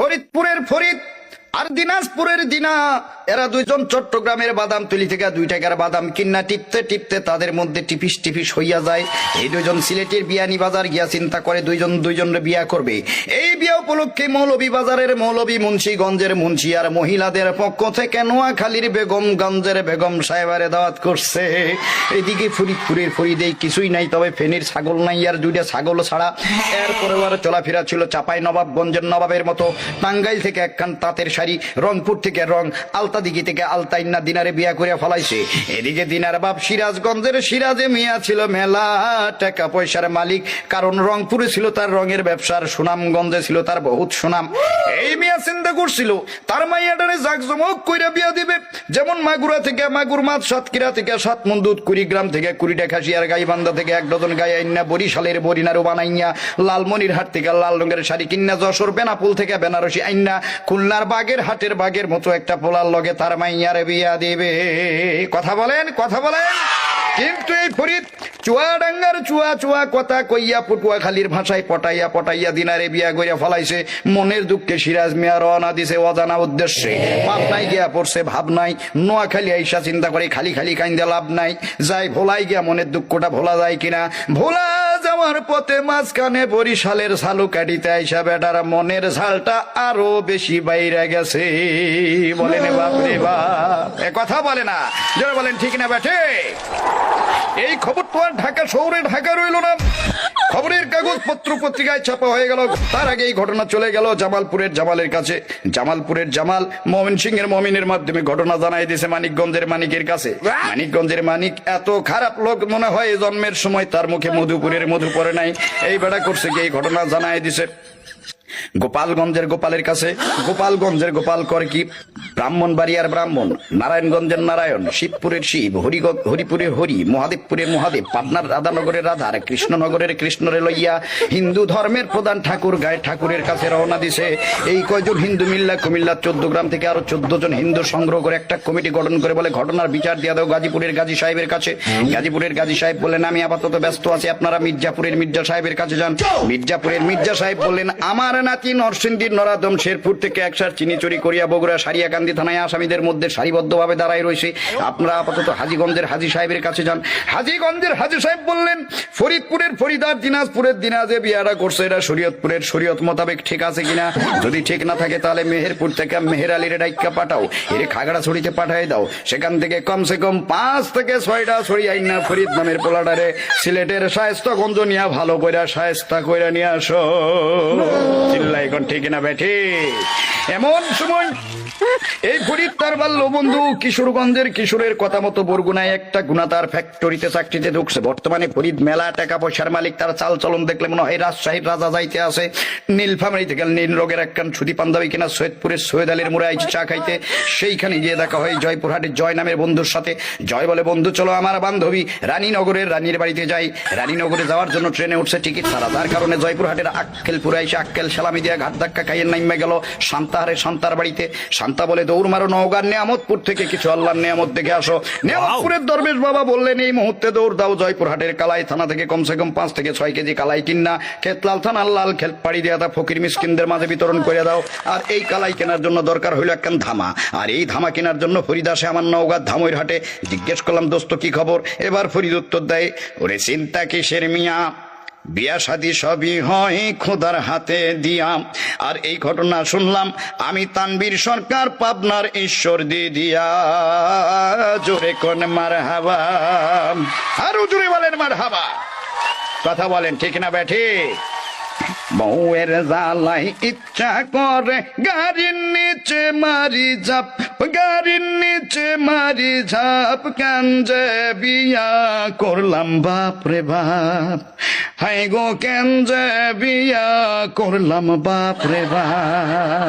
ফরিদপুরের ফরিদ আর দিনাজপুরের দিনা, এরা দুইজন চট্টগ্রামের বাদামতলি থেকে 2 টাকার বাদাম কিন্না টিপতে টিপতে তাদের মধ্যে টিপিস টিপিস হইয়া যায়। এই দুইজন সিলেটের বিয়ানীবাজার গিয়া চিন্তা করে দুইজনের বিয়া করবে। এই বিয়া উপলক্ষে মৌলভীবাজারের মৌলভী, মুন্সিগঞ্জের মুন্সি আর মহিলাদের পক্ষ থেকে নোয়াখালীর বেগমগঞ্জের বেগম সাহেবারে দাওয়াত করছে। এদিকে ফরিদপুরের ফরিদেই কিছুই নাই, তবে ফেনীর ছাগল নাই আর 2টা ছাগল ছাড়া। এরপরে আর চলাফেরা ছিল চাপাই নবাবগঞ্জের নবাবের মতো। টাঙ্গাইল থেকে একখান তাঁতের শাড়ি, রংপুর থেকে রং, আলতাদিঘি থেকে আলতাইন্না দিনারে বিয়া করে ফলাইছে। এদিকে দিনার বাপ সিরাজগঞ্জের সিরাজে মিয়া ছিল মেলা টাকা পয়সার মালিক, কারণ রংপুরে ছিল তার রঙের ব্যবসার, সুনামগঞ্জে ছিল তার বহুত সুনাম। এই মিয়া চিন্তা করছিল তার মাইয়াটারে জাকজমক কইরা বিয়া দিবে। যেমন মাগুরা থেকে মাগুর মাছ, সাতক্ষীরা থেকে 7 মণ দুধ, কুড়িগ্রাম থেকে 20টা খাসি আর গাইবান্ধা থেকে 1 ডজন গাই আইনা, বরিশালের বরিনারু বানাইয়া, লালমনিরহাট থেকে লাল রঙের শাড়ি কিন্না, যশোর বেনাপুল থেকে বেনারসি আইনা, খুলনার বাগের হাটের বাগের মতো একটা পোলার লগে তার মাইয়ারে বিয়া দিবে। কথা বলেন, কথা বলেন। কিন্তু এই ফরিদ চুয়াডাঙ্গার চুয়া চুয়া কথা কইয়া পটুয়াখালীর ভাষায় পটাইয়া পটাইয়া দিনারে বিয়া কইরা ফলাইছে। মনের দুঃখে সিরাজ মিয়া রওনা দিছে অজানা উদ্দেশ্যে। পাবনায় গিয়া পড়ছে ভাব নাই, নোয়াখালী আইসা চিন্তা করে খালি খালি কাইন্দা লাভ নাই, যাই ভোলাই গিয়া মনের দুঃখটা ভোলা যায় কিনা। ভোলা যাওয়ার পথে মাঝখানে বরিশালের ঝালু কাটিতে আইসা বেটার মনের ঝালটা আরো বেশি বাইরে গেছে। বলেন বাপরে বাপ, এ কথা বলে না, যারা বলেন ঠিক না বেঠে। এই খবর তো আর ঢাকা শহরে ঢাকা রইল না, খবরের কাগজ পত্র পত্রিকায় ছাপা হয়ে গেল। তার আগে এই ঘটনা চলে গেল জামালপুরের জামালের কাছে। জামালপুরের জামাল ময়মনসিংহের মমিনের মাধ্যমে ঘটনা জানাই দিয়েছে মানিকগঞ্জের মানিকের কাছে। মানিকগঞ্জের মানিক এত খারাপ লোক মনে হয় জন্মের সময় তার মুখে মধুপুরের মধু পড়ে নাই। এই বেড়া করছে কি এই ঘটনা জানাই দিছে গোপালগঞ্জের গোপালের কাছে। গোপালগঞ্জের গোপাল করে কি, ব্রাহ্মণবাড়িয়ার ব্রাহ্মণ, নারায়ণগঞ্জের নারায়ণ, শিবপুরের শিব, হরিপুরের হরি, মহাদেবপুরের মহাদেব, পাটনার রাধানগরের রাধার, কৃষ্ণনগরের কৃষ্ণরে লইয়া হিন্দু ধর্মের প্রধান ঠাকুর গায়ে ঠাকুরের কাছে রওনা দিছে। এই কয়জন হিন্দু মিল্লা কুমিল্লা 14 গ্রাম থেকে আরো 14 জন হিন্দু সংগ্রহ করে একটা কমিটি গঠন করে বলে ঘটনার বিচার দিয়ে দাও গাজীপুরের গাজী সাহেবের কাছে। গাজীপুরের গাজী সাহেব বললেন আমি আপাতত ব্যস্ত আছি, আপনারা মির্জাপুরের মির্জা সাহেবের কাছে যান। মির্জাপুরের মির্জা সাহেব বললেন আমার নাতি নরসিংদীর নরাদম শেরপুর থেকে 1 চুরি চুরি করিয়া বগুড়া সারিয়াকান্দি থানায় আসামিদের মধ্যে সারিবদ্ধভাবে দাঁড়ায় রয়েছে, আপনারা আপাতত হাজীগঞ্জের হাজী সাহেবের কাছে যান। হাজীগঞ্জের হাজী সাহেব বললেন ফরিদপুরের ফরিদার দিনাজপুরের দিনাজে বিয়াটা করছে, এটা শরীয়তপুরের শরীয়ত মোতাবেক ঠিক আছে কিনা। যদি ঠিক না থাকে তাহলে মেহেরপুর থেকে মেহের আলীর ডাইক্কা পাঠাও, এর খাগড়াছড়িতে পাঠাই দাও। সেখান থেকে কমসে কম 5 থেকে 6টা ছড়ি আইনা ফরিদ নামের পোলাটারে সিলেটের শায়েস্তাগঞ্জ নিয়ে ভালো কইরা শায়েস্তা কইরা নিয়ে আসো। চিল্লাই কোন ঠিক না বেঠি। এমন সময় এই ফরিদ তার বাল্য বন্ধু কিশোরগঞ্জের কিশোরের কথা মতো বরগুনায় একটা গুণাতার ফ্যাক্টরিতে চাকরিতে ঢুকছে। বর্তমানে ফরিদ মেলা টাকা পয়সার মালিক, তার চাল চলন দেখলে মনে হয় রাজশাহীর রাজা যাইতে আছে। নীলফামারী থেকে নীল রোগের একখান ছুটি পাঞ্জাবি কিনা সৈয়দপুরের সৈয়দ আলীর মোড়ে আইছে চা খাইতে। সেইখানে গিয়ে দেখা হয় জয়পুরহাটের জয় নামের বন্ধুর সাথে। জয় বলে বন্ধু চলো আমার বান্ধবী রানীনগরের রানীর বাড়িতে যাই। রানীনগরে যাওয়ার জন্য ট্রেনে উঠছে টিকিট ছাড়া, যার কারণে জয়পুরহাটের আক্কেলপুরে এসে আক্কেল সালামি দিয়ে ঘাট ধাক্কা খাইয়ে নাইমে গেল শান্তাহারে শান্তার বাড়িতে। শান্তা বলে দৌড় মারো নওগাঁর নেয়ামতপুর থেকে কিছু আল্লাহর নেয়ামত দেখে আসো। নেয়ামতপুরের দরবেশ বাবা বললেন এই মুহূর্তে দৌড় দাও জয়পুরহাটের কালাই থানা থেকে কমসে কম 5 থেকে 6 কেজি কালাই কিনা খেতলাল থানার লাল খেত পাড়ি দিয়ে দাও, ফকির মিসকিনদের মাঝে বিতরণ করে দাও। আর এই কালাই কেনার জন্য দরকার হইল একখান ধামা, আর এই ধামা কেনার জন্য ফরিদ আসে আমার নওগাঁ ধামইর হাটে। জিজ্ঞেস করলাম দোস্ত কি খবর। এবার ফরিদ উত্তর দেয় ওরে চিন্তা কিসের মিয়া, বিয়া শাদী সবই হয় খোদার হাতে দিয়া। আর এই ঘটনা শুনলাম আমি তানবীর সরকার পাবনার ঈশ্বর দিয়া। জোরে কোন মারহাবা, আরো জোরে বলেন মারহাবা। কথা বলেন ঠিক না বেঠি। বউয়ের জ্বালাই ইচ্ছা করে গাড়ির নিচে মারি ঝাপ, গাড়ির নিচে মারি ঝাপ, কেন যে বিয়া করলাম বাপ রে বাপ, হাই গো কেন যে বিয়া করলাম বাপ রে বাপ।